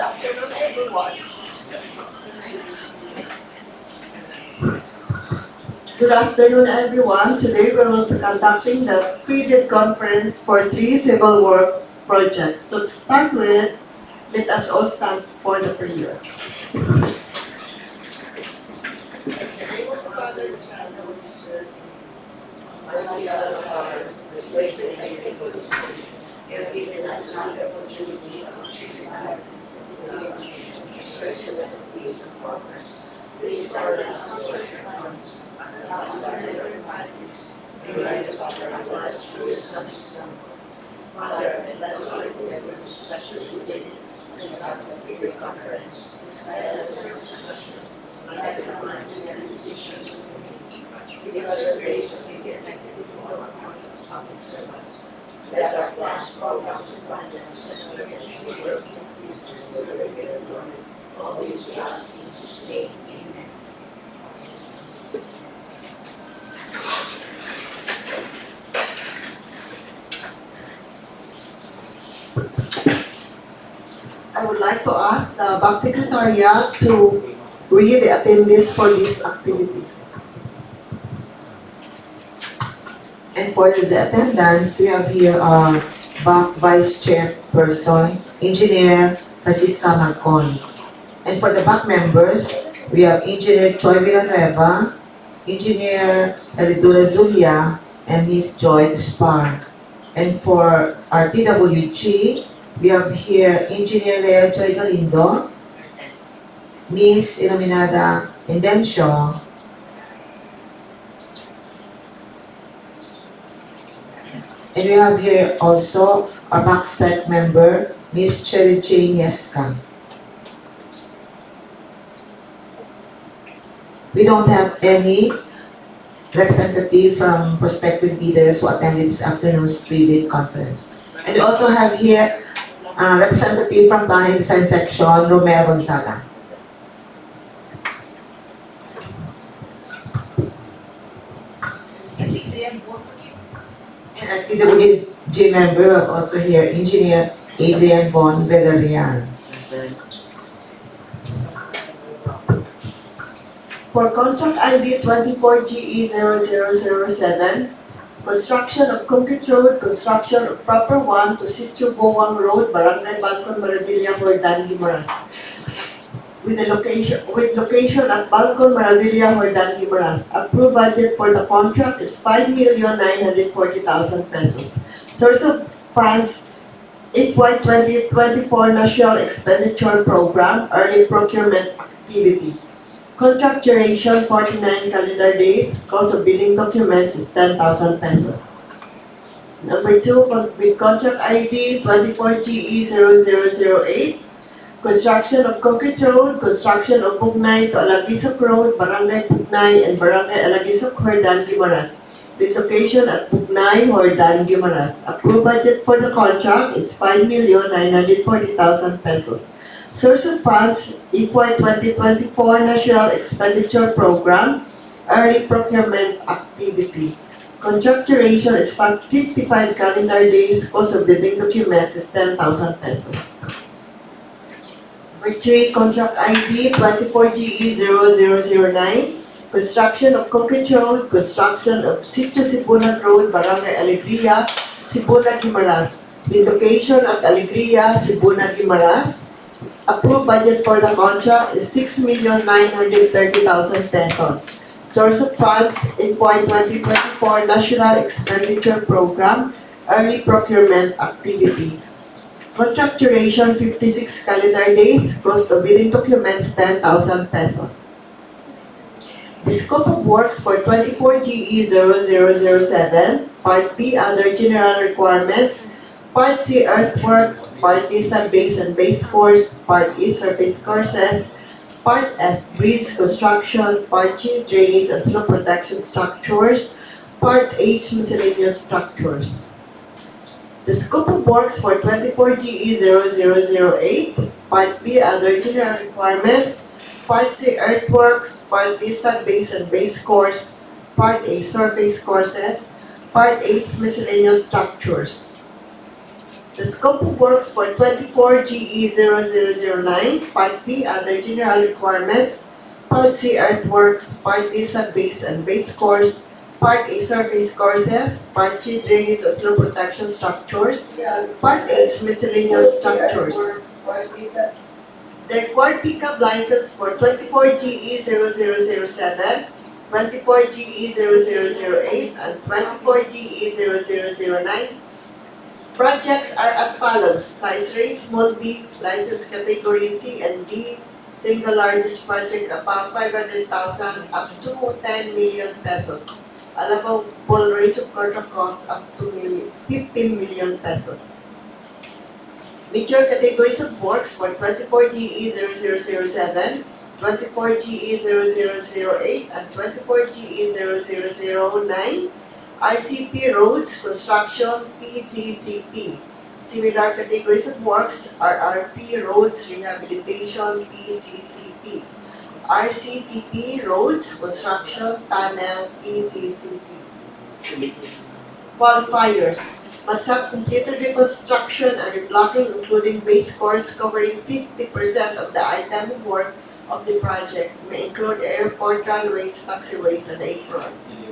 afternoon, everyone. Good afternoon, everyone. Today we will be conducting the pre-bid conference for 3 civil work projects. So to start with, let us all stand for the prayer. In the name of the Father, the Son, and the Holy Spirit. Mighty God of our, we praise and thank you for this day. You have given us another opportunity to achieve our expression of peace and progress. Please pardon us for shortcomings, and us our neighboring parties, and learn to offer our lives through your Son's example. Father, bless all who have been especially today as we have the pre-bid conference. Let us first discussions, let our minds and decisions. Give us the grace of being effective in all our process of public servants. Bless our plans, programs, and budgets as we get to work to peace and to the regular government. All these we ask in Jesus' name. Amen. I would like to ask the Bank Secretariat to read the attendees for this activity. And for the attendance, we have here our Bank Vice Chairperson, Engineer Francisca Marcon. And for the bank members, we have Engineer Choi Villanueva, Engineer Elidura Zulia, and Ms. Joy Tuspar. And for our DPWH, we have here Engineer Lea Joy Galindo, Ms. Iluminada Indencio, and we have here also our backside member, Ms. Cherry Jane Yeska. We don't have any representative from prospective bidders who attended this afternoon's pre-bid conference. And we also have here a representative from Planning Design Section, Romero Gonzaga. And our TWG member, we have also here Engineer Adrian Von Villarreal. For contract ID 24GE0007, construction of concrete road, construction of proper 1 to Sitio Bowang Road, Barangay Balcon Maravilla, Hordan, Guimaras. With location at Balcon Maravilla, Hordan, Guimaras. Approved budget for the contract is 5,940,000 pesos. Source of funds, FY 2024 National Expenditure Program, Early Procurement Activity. Contract duration 49 calendar days. Cost of billing documents is 10,000 pesos. Number 2, with contract ID 24GE0008, construction of concrete road, construction of Pugnay to Alagisok Road, Barangay Pugnay and Barangay Alagisok, Hordan, Guimaras. With location at Pugnay, Hordan, Guimaras. Approved budget for the contract is 5,940,000 pesos. Source of funds, FY 2024 National Expenditure Program, Early Procurement Activity. Contract duration is 55 calendar days. Cost of bidding documents is 10,000 pesos. Number 3, contract ID 24GE0009, construction of concrete road, construction of Sitio Sibunag Road, Barangay Alegria, Sibunag, Guimaras. With location at Alegria, Sibunag, Guimaras. Approved budget for the contract is 6,930,000 pesos. Source of funds, FY 2024 National Expenditure Program, Early Procurement Activity. Contract duration 56 calendar days. Cost of bidding documents 10,000 pesos. The scope of works for 24GE0007, Part B under General Requirements, Part C Earthworks, Part D Sub-Base and Base Course, Part E Surface Courses, Part F Bridge Construction, Part G Drainage and Slope Protection Structures, Part H Miscellaneous Structures. The scope of works for 24GE0008, Part B Other General Requirements, Part C Earthworks, Part D Sub-Base and Base Course, Part A Surface Courses, Part H Miscellaneous Structures. The scope of works for 24 GE 0009, Part B, other general requirements, Part C, earthworks, Part D, sub-base and base course, Part A, surface courses, Part G, drainage and slope protection structures, Part H, miscellaneous structures. The required pickup license for 24 GE 0007, 24 GE 0008, and 24 GE 0009 projects are as follows. Size range, small b, license category C and D, single largest project above 500,000 up to 10 million pesos. Allowable range of contract cost up to 15 million pesos. Major categories of works for 24 GE 0007, 24 GE 0008, and 24 GE 0009, RCP roads, construction, PCCP. Similar categories of works are RP roads, rehabilitation, PCCP. RCTP roads, construction, tunnel, PCCP. Qualifiers must have completed reconstruction and reblocking, including base course covering 50% of the item of work of the project, may include airport runways, taxiways, and aprons.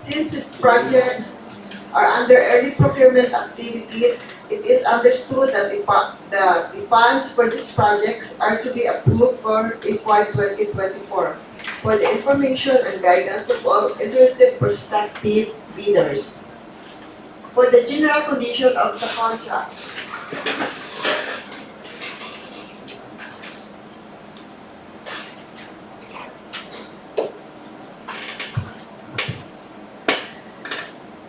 Since these projects are under early procurement activities, it is understood that the funds for these projects are to be approved for FY 2024 for the information and guidance of all interested prospective bidders. For the general condition of the contract,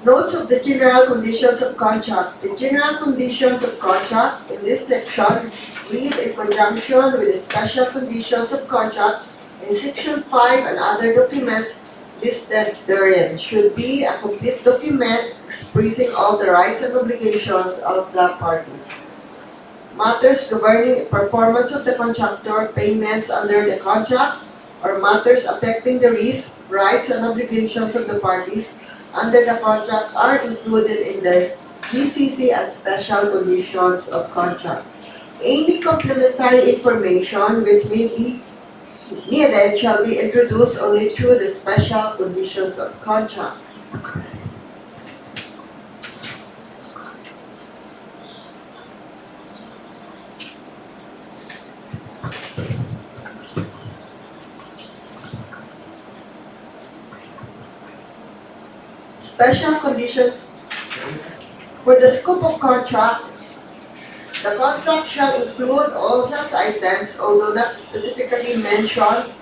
notes of the general conditions of contract. The general conditions of contract in this section read in conjunction with the special conditions of contract in section 5 and other documents listed therein. Should be a complete document expressing all the rights and obligations of the parties. Matters governing performance of the contractor, payments under the contract, or matters affecting the risks, rights, and obligations of the parties under the contract are included in the GCC as special conditions of contract. Any complementary information which may be needed shall be introduced only through the special conditions of contract. Special conditions for the scope of contract. The contract shall include all such items, although not specifically mentioned,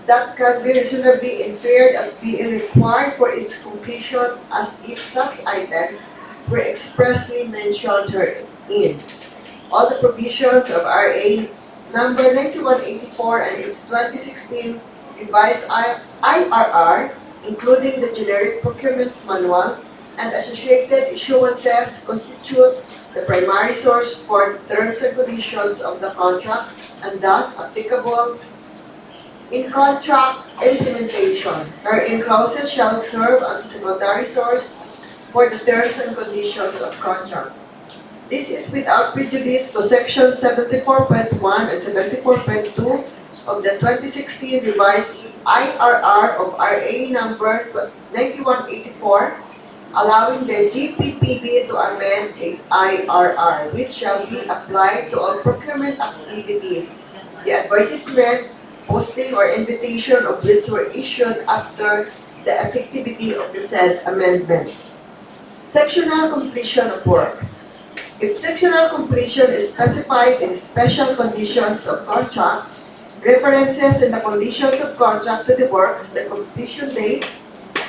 that can be reasonably inferred as being required for its completion as if such items were expressly mentioned herein. All the provisions of RA number 9184 and its 2016 revised IRR, including the generic procurement manual and associated issuances, constitute the primary source for the terms and conditions of the contract and thus applicable in contract implementation. Wherein clauses shall serve as a secondary source for the terms and conditions of contract. This is without prejudice to section 74.1 and 74.2 of the 2016 revised IRR of RA number 9184, allowing the GPPB to amend the IRR, which shall be applied to all procurement activities. The advertisement, posting, or invitation of which were issued after the effectivity of the said amendment. Sectional completion of works. If sectional completion is specified in special conditions of contract, references in the conditions of contract to the works, the completion date,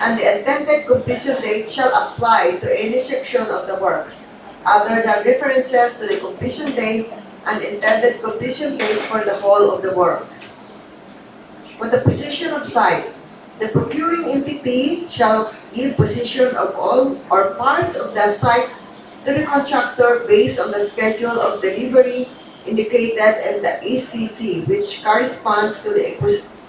and the intended completion date shall apply to any section of the works, other than references to the completion date and intended completion date for the whole of the works. For the position of site, the procuring entity shall give position of all or parts of the site to the contractor based on the schedule of delivery indicated in the ECC, which corresponds to the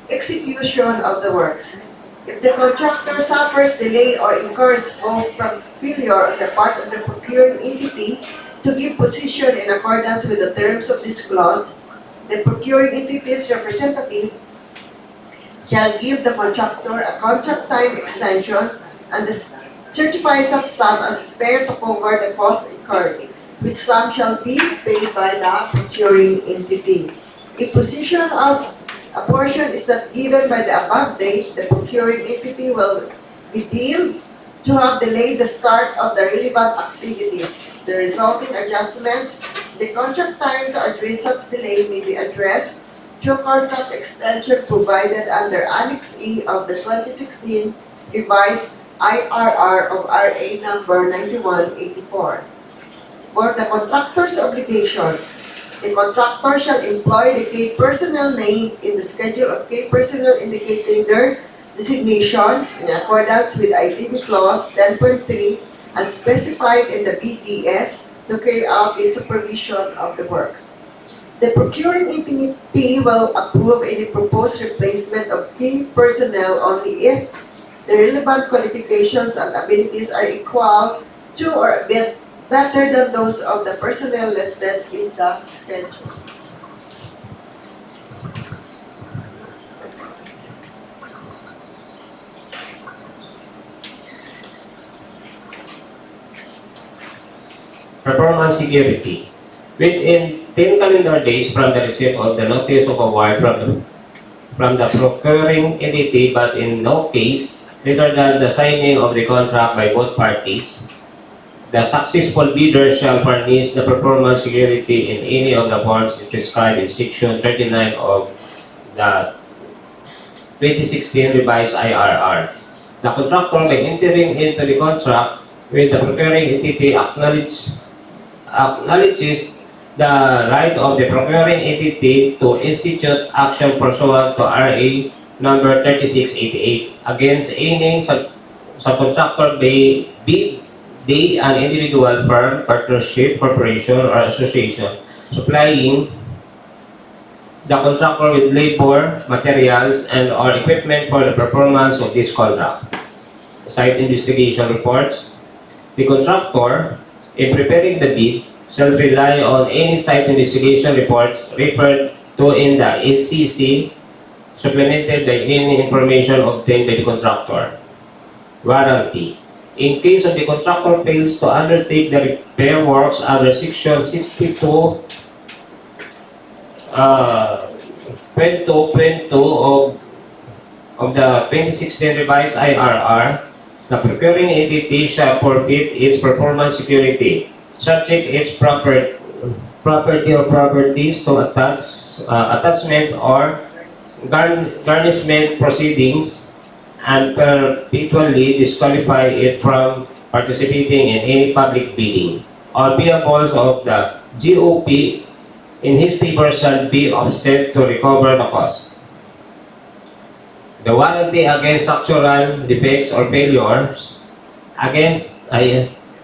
execution of the works. If the contractor suffers delay or incurs cost from failure on the part of the procuring entity, To give position in accordance with the terms of this clause, the procuring entity's representative shall give the contractor a contract time extension and certify such sum as fair to cover the costs incurred, which sum shall be paid by the procuring entity. If position of a portion is not given by the above date, the procuring entity will be deemed to have delayed the start of the relevant activities. The resulting adjustments, the contract time to address such delay may be addressed through contract extension provided under Annex E of the 2016 revised IRR of RA number 9184. For the contractor's obligations, the contractor shall employ the key personnel named in the schedule of key personnel indicating their designation in accordance with ITB Clause 10.3 and specified in the BDS to carry out the supervision of the works. The procuring entity will approve any proposed replacement of key personnel only if the relevant qualifications and abilities are equal to or a bit better than those of the personnel listed in the schedule. Performance security. Within 10 calendar days from the receipt of the notice of award from the procuring entity, but in no case later than the signing of the contract by both parties, the successful bidder shall furnish the performance security in any of the forms prescribed in Section 39 of the 2016 revised IRR. The contractor, by entering into the contract with the procuring entity, acknowledges the right of the procuring entity to institute action pursuant to RA number 3688 against any subcontractor, be they an individual firm, partnership, corporation, or association, supplying the contractor with labor, materials, and or equipment for the performance of this contract. Site investigation reports. The contractor, in preparing the bid, shall rely on any site investigation reports referred to in the SCC, supplemented by any information obtained by the contractor. Warranty. In case of the contractor fails to undertake the repair works under Section 62, 22.2 of the 2016 revised IRR, the procuring entity shall forfeit its performance security, subject its property or properties to attachment or garnishment proceedings, and perpetually disqualify it from participating in any public bidding. All payables of the GOP in his favor shall be offset to recover the cost. The warranty against structural defects or failures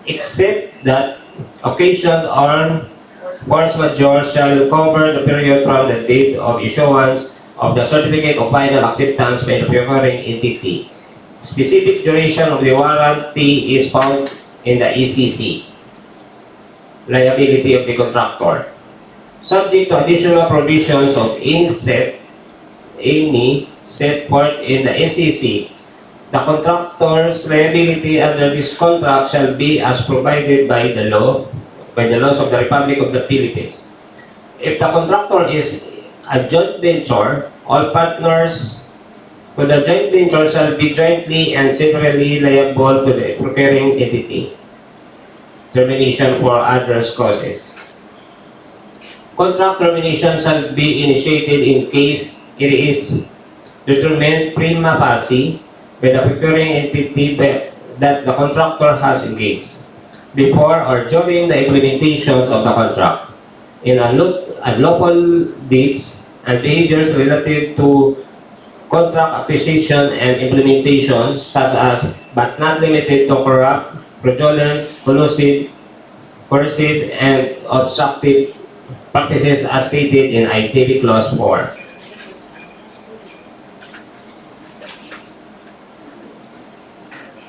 except that occasioned on force majeure shall cover the period from the date of issuance of the certificate of final acceptance by the procuring entity. Specific duration of the warranty is found in the ECC. Liability of the contractor. Subject to additional provisions of any set forth in the SCC, the contractor's liability under this contract shall be as provided by the laws of the Republic of the Philippines. If the contractor is a joint venture, all partners to the joint venture shall be jointly and severally liable to the procuring entity. Termination for adverse causes. Contract termination shall be initiated in case it is determined prima facie by the procuring entity that the contractor has engaged before or during the implementations of the contract in unlawful deeds and behaviors relative to contract acquisition and implementation, such as but not limited to corrupt, fraudulent, collusive, coercive, and obstructive practices as stated in ITB Clause 4.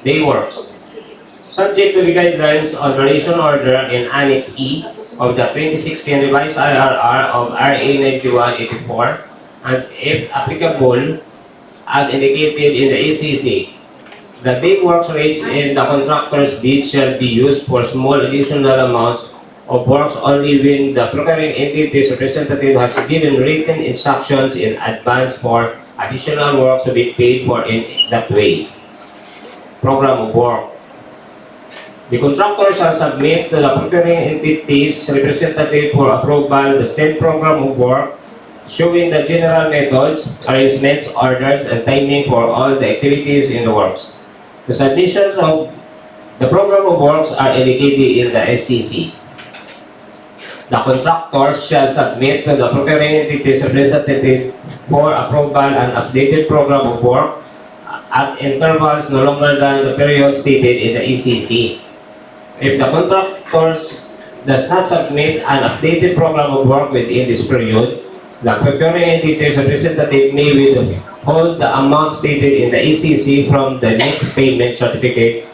Day works. Subject to the guidelines on Variation Order in Annex E of the 2016 revised IRR of RA 9184, and if applicable, as indicated in the ECC, the day works rate in the contractor's bid shall be used for small additional amounts of works only when the procuring entity's representative has given written instructions in advance for additional works to be paid for in that way. Program of work. The contractor shall submit to the procuring entity's representative for approval the said program of work, showing the general methods, arrangements, orders, and timing for all the activities in the works. The submissions of the program of works are indicated in the SCC. The contractor shall submit to the procuring entity's representative for approval an updated program of work at intervals no longer than the period stated in the ECC. If the contractor does not submit an updated program of work within this period, the procuring entity's representative may withhold the amount stated in the ECC from the next payment certificate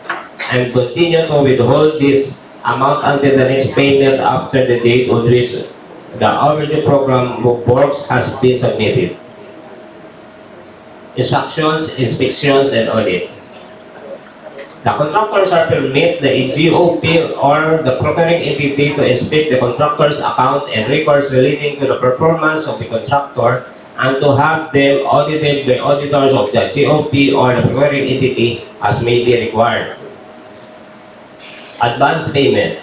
and continue to withhold this amount until the next payment after the date on which the overdue program of works has been submitted. Instructions, inspections, and audits. The contractor shall permit the GOP or the procuring entity to inspect the contractor's account and records relating to the performance of the contractor and to have them audited by auditors of the GOP or the procuring entity as may be required. Advance payment.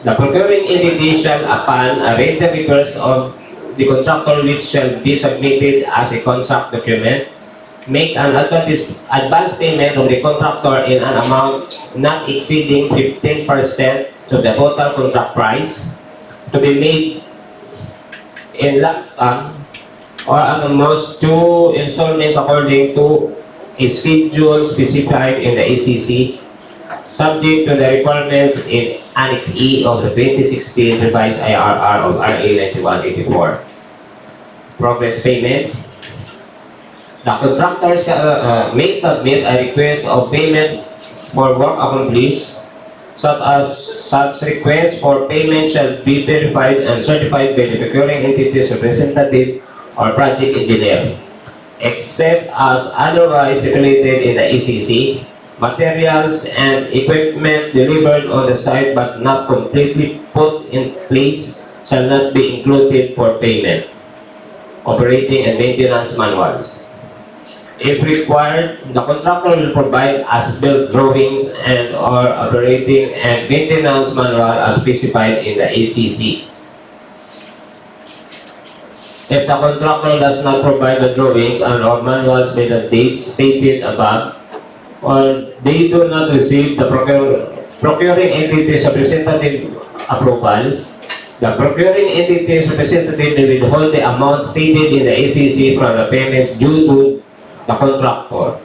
The procuring entity shall, upon a written request of the contractor which shall be submitted as a contract document, make an advance payment of the contractor in an amount not exceeding 15% to the total contract price, to be made in lump sum or at the most 2 installments according to a schedule specified in the ECC, subject to the requirements in Annex E of the 2016 revised IRR of RA 9184. Progress payments. The contractor may submit a request of payment for work accomplished. Such request for payment shall be verified and certified by the procuring entity's representative or project engineer. Except as otherwise stipulated in the ECC, materials and equipment delivered on the site but not completely put in place shall not be included for payment. Operating and maintenance manuals. If required, the contractor will provide as-built drawings and or operating and maintenance manual as specified in the ACC. If the contractor does not provide the drawings and or manuals by the dates stated above, or they do not receive the procuring entity's representative approval, the procuring entity's representative may withhold the amount stated in the ACC from the payments due to the contractor.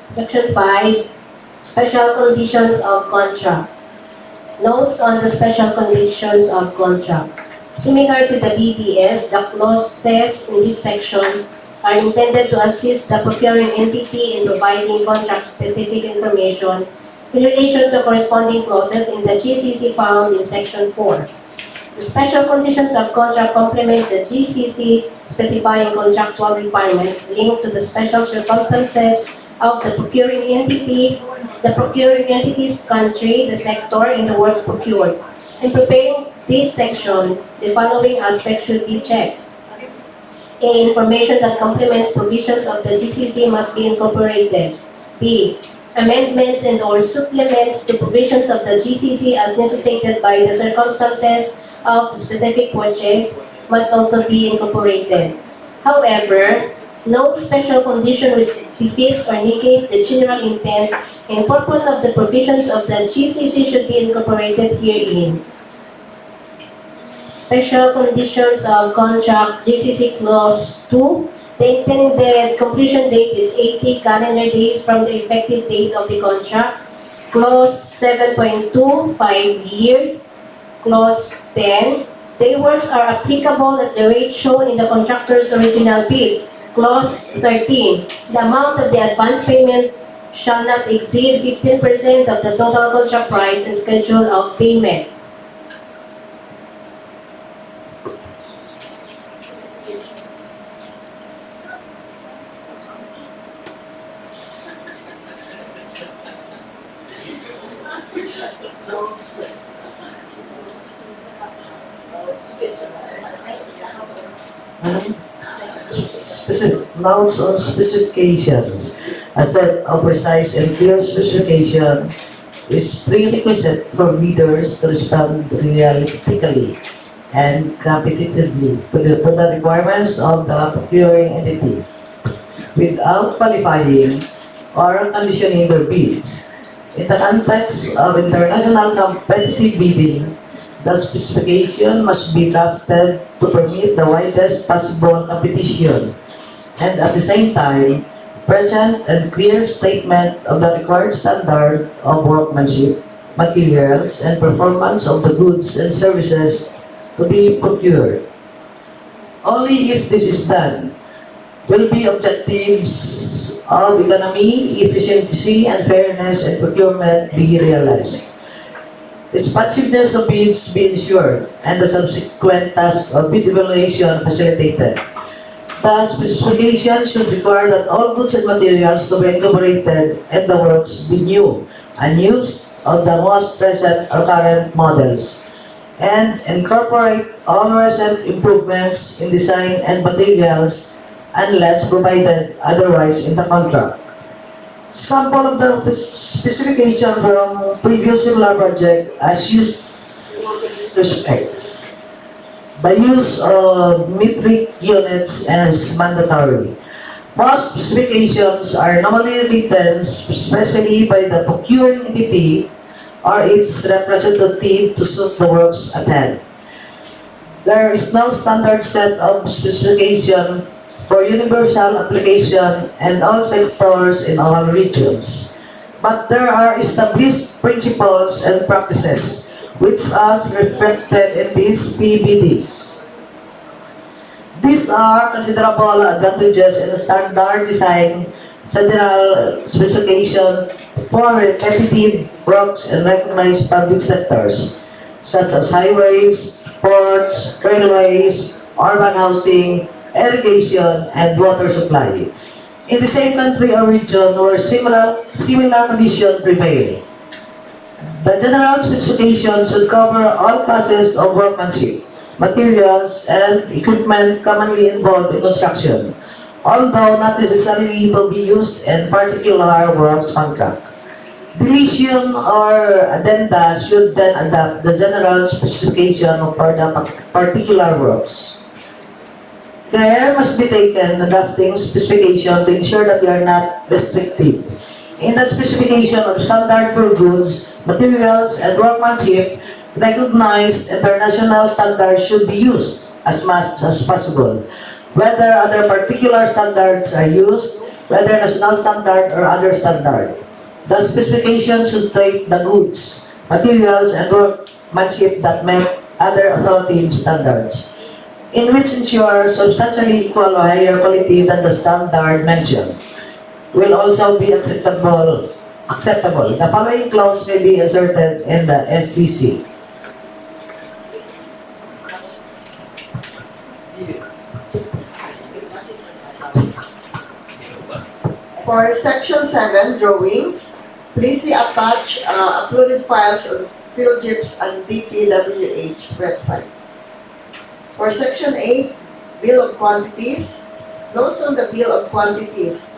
Section 5, Special Conditions of Contract. Notes on the Special Conditions of Contract. Similar to the BDS, the clauses in this section are intended to assist the procuring entity in providing contract-specific information in relation to corresponding clauses in the GCC found in Section 4. The special conditions of contract complement the GCC specifying contractual requirements linked to the special circumstances of the procuring entity, the procuring entity's country, the sector, and the works procured. In preparing this section, the following aspects should be checked. A. Information that complements provisions of the GCC must be incorporated. B. Amendments and or supplements to provisions of the GCC as necessitated by the circumstances of the specific purchase must also be incorporated. However, no special condition which defeats or negates the general intent and purpose of the provisions of the GCC should be incorporated herein. Special conditions of contract GCC Clause 2. The intended completion date is 80 calendar days from the effective date of the contract. Clause 7.2, 5 years. Clause 10, day works are applicable at the rate shown in the contractor's original bid. Clause 13, the amount of the advance payment shall not exceed 15% of the total contract price and schedule of payment. Specific notes on specifications. A set of precise and clear specification is prerequisite for bidders to respond realistically and competitively to the requirements of the procuring entity without qualifying or conditioning their bids. In the context of international competitive bidding, the specification must be drafted to permit the widest possible competition and at the same time, present and clear statement of the required standard of workmanship, materials, and performance of the goods and services to be procured. Only if this is done will be objectives of economy, efficiency, and fairness in procurement be realized. Responsiveness of bids be ensured and the subsequent task of bid evaluation facilitated. The specification should require that all goods and materials to be incorporated and the works be new, unused of the most present or current models, and incorporate all recent improvements in design and materials unless provided otherwise in the contract. Sample of the specification from previous similar project as used in this respect. The use of metric units is mandatory. Most specifications are normally written especially by the procuring entity or its representative to suit the works at hand. There is no standard set of specification for universal application in all sectors in all regions. But there are established principles and practices which are reflected in these PBDs. These are considerable advantages in standard design, general specification for repetitive works in recognized public sectors, such as highways, ports, railways, urban housing, irrigation, and water supply. In the same country or region where similar conditions prevail. The general specification should cover all classes of workmanship, materials, and equipment commonly involved in construction, although not necessarily to be used in particular works contract. Deletion or addenda should then adapt the general specification for the particular works. Care must be taken in drafting specification to ensure that they are not restrictive. In the specification of standard for goods, materials, and workmanship, recognized international standards should be used as much as possible. Whether other particular standards are used, whether national standard or other standard. The specification should state the goods, materials, and workmanship that meet other authoritative standards, in which ensure substantially equal or higher quality than the standard mentioned, will also be acceptable. The following clause may be inserted in the SCC. For Section 7, drawings, please see attached uploaded files on PhilGIPS and DPWH website. For Section 8, Bill of Quantities, notes on the Bill of Quantities.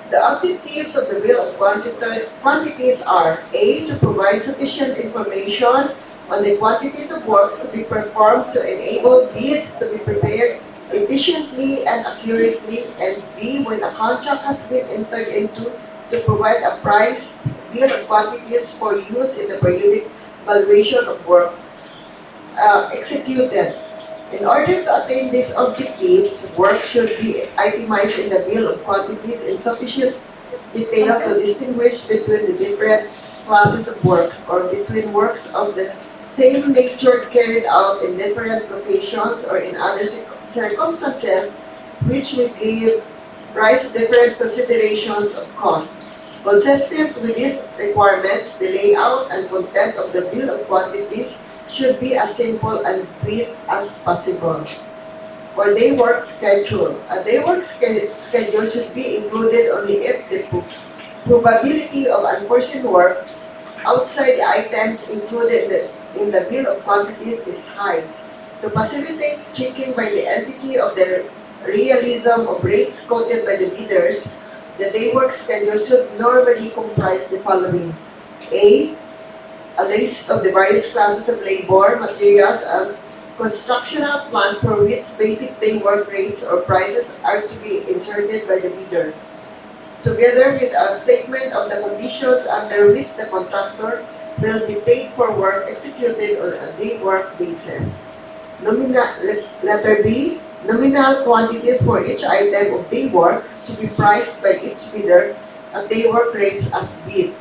The objectives of the Bill of Quantities are A. To provide sufficient information on the quantities of works to be performed to enable bids to be prepared efficiently and accurately, and B. When a contract has been entered into, to provide a price bill of quantities for use in the periodic valuation of works executed. In order to attain these objectives, work should be itemized in the bill of quantities in sufficient detail to distinguish between the different classes of works or between works of the same nature carried out in different locations or in other circumstances which will give rise to different considerations of cost. Consistent with these requirements, the layout and content of the bill of quantities should be as simple and brief as possible. For day work schedule, a day work schedule should be included only if the probability of unforeseen work outside the items included in the bill of quantities is high. To facilitate checking by the entity of the realism of rates quoted by the bidders, the day work schedule should normally comprise the following: A list of the various classes of labor, materials, and constructional plant for which basic day work rates or prices are to be inserted by the bidder, together with a statement of the conditions under which the contractor will be paid for work executed on a day work basis. Letter B, nominal quantities for each item of day work to be priced by each bidder at day work rates as bid.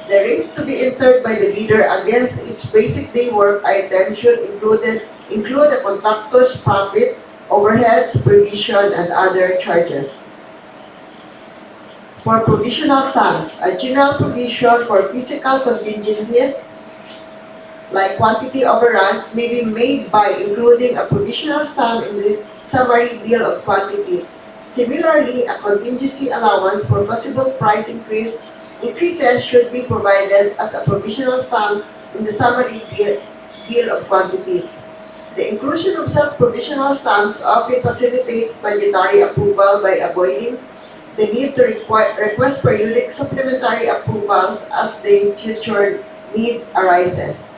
The rate to be entered by the bidder against each basic day work item should include the contractor's profit, overhead, supervision, and other charges. For provisional sums, a general provision for physical contingencies like quantity overruns may be made by including a provisional sum in the summary bill of quantities. Similarly, a contingency allowance for possible price increases should be provided as a provisional sum in the summary bill of quantities. The inclusion of such provisional sums often facilitates budgetary approval by avoiding the need to request periodic supplementary approvals as the future need arises.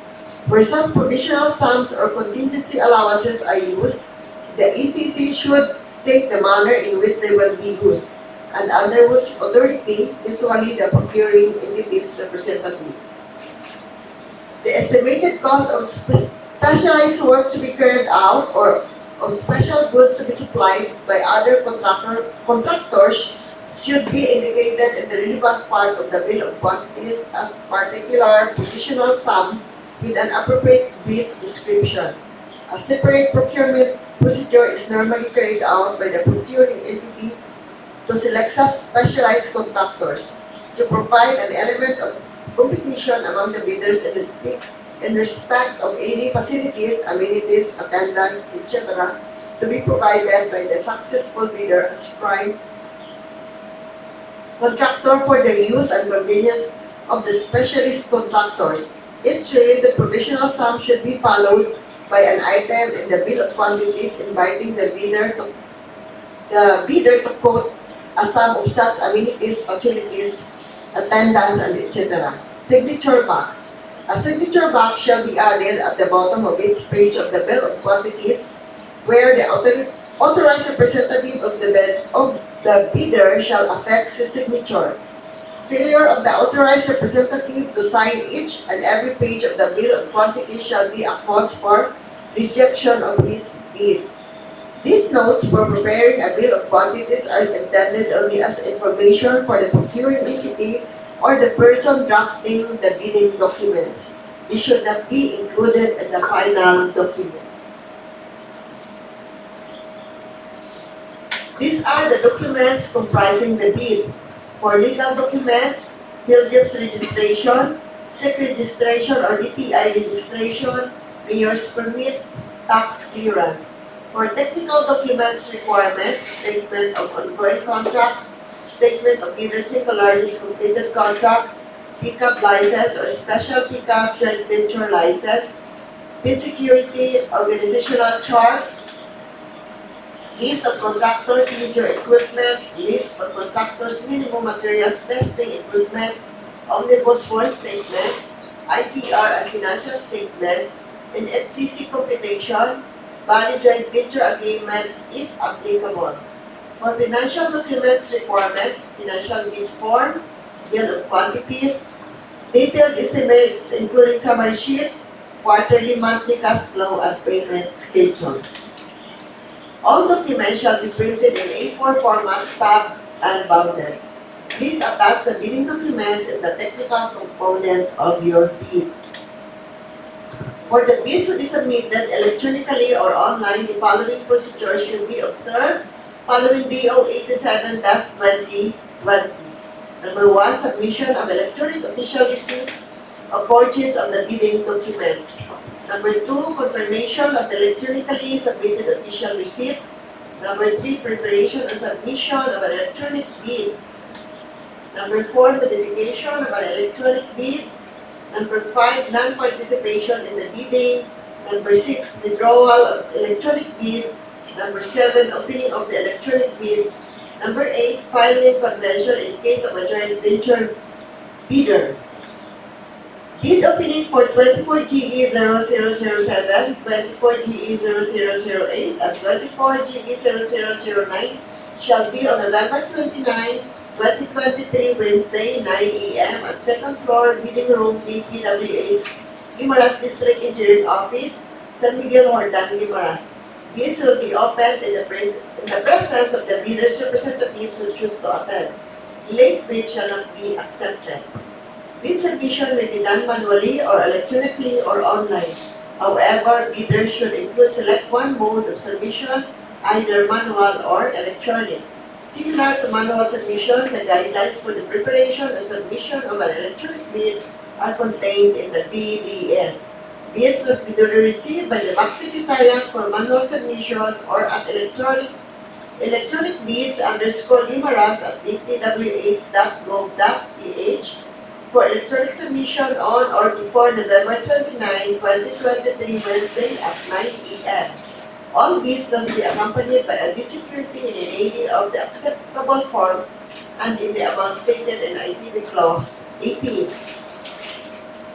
Where such provisional sums or contingency allowances are used, the ECC should state the manner in which they will be used, and under whose authority, usually the procuring entity's representatives. The estimated cost of specialized work to be carried out or of special goods to be supplied by other contractors should be indicated in the relevant part of the bill of quantities as particular provisional sum with an appropriate brief description. A separate procurement procedure is normally carried out by the procuring entity to select such specialized contractors, to provide an element of competition among the bidders in respect of any facilities, amenities, attendance, etc. to be provided by the successful bidder as prime contractor for the use and convenience of the specialist contractors. Each related provisional sum should be followed by an item in the bill of quantities inviting the bidder to quote a sum of such amenities, facilities, attendance, and etc. Signature box. A signature box shall be added at the bottom of each page of the bill of quantities where the authorized representative of the bidder shall affix his signature. Failure of the authorized representative to sign each and every page of the bill of quantities shall be a cause for rejection of his bid. These notes for preparing a bill of quantities are intended only as information for the procuring entity or the person drafting the bidding documents. They should not be included in the final documents. These are the documents comprising the bid. For legal documents, PhilJEP's registration, SIC registration or DTI registration, mayor's permit, tax clearance. For technical documents requirements, statement of ongoing contracts, statement of either single largest completed contracts, pickup license or special pickup joint venture license, bid security, organizational chart, list of contractors' major equipment, list of contractors' minimum materials testing equipment, omnibus form statement, ITR and financial statement, and FCC computation, valid joint venture agreement if applicable. For financial documents requirements, financial bid form, bill of quantities, detailed estimates including summary sheet, quarterly, monthly cash flow, and payment schedule. All documents shall be printed in A4 format, tabbed and bounded. Please attach the bidding documents in the technical component of your bid. For the bids to be submitted electronically or online, the following procedures should be observed following DO 87-2020. Number 1, submission of electronic official receipt of purchase of the bidding documents. Number 2, confirmation of the electronically submitted official receipt. Number 3, preparation and submission of an electronic bid. Number 4, notification of an electronic bid. Number 5, non-participation in the bidding. Number 6, withdrawal of electronic bid. Number 7, opening of the electronic bid. Number 8, filing convention in case of a joint venture bidder. Bid opening for 24GE0007, 24GE0008, and 24GE0009 shall be on November 29, 2023, Wednesday, 9 a.m. at second floor, bidding room, DPWH Guimaras District Engineering Office, San Miguel, Hordan, Guimaras. Bids will be opened in the presence of the bidders' representatives who choose to attend. Late bids shall not be accepted. Bid submission may be done manually or electronically or online. However, bidders should select one mode of submission, either manual or electronic. Similar to manual submission, the guidelines for the preparation and submission of an electronic bid are contained in the BDS. Bids must be duly received by the Back Secretariat for manual submission or at electronic bids_guimaras@dpwh.gov.ph for electronic submission on or before November 29, 2023, Wednesday at 9 a.m. All bids must be accompanied by a bid security in any of the acceptable forms and in the amount stated in ITB Clause 18.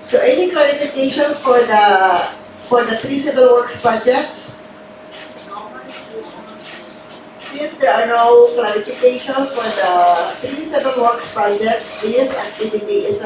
So any clarifications for the 3 civil works projects? Since there are no clarifications for the 3 civil works projects, this activity is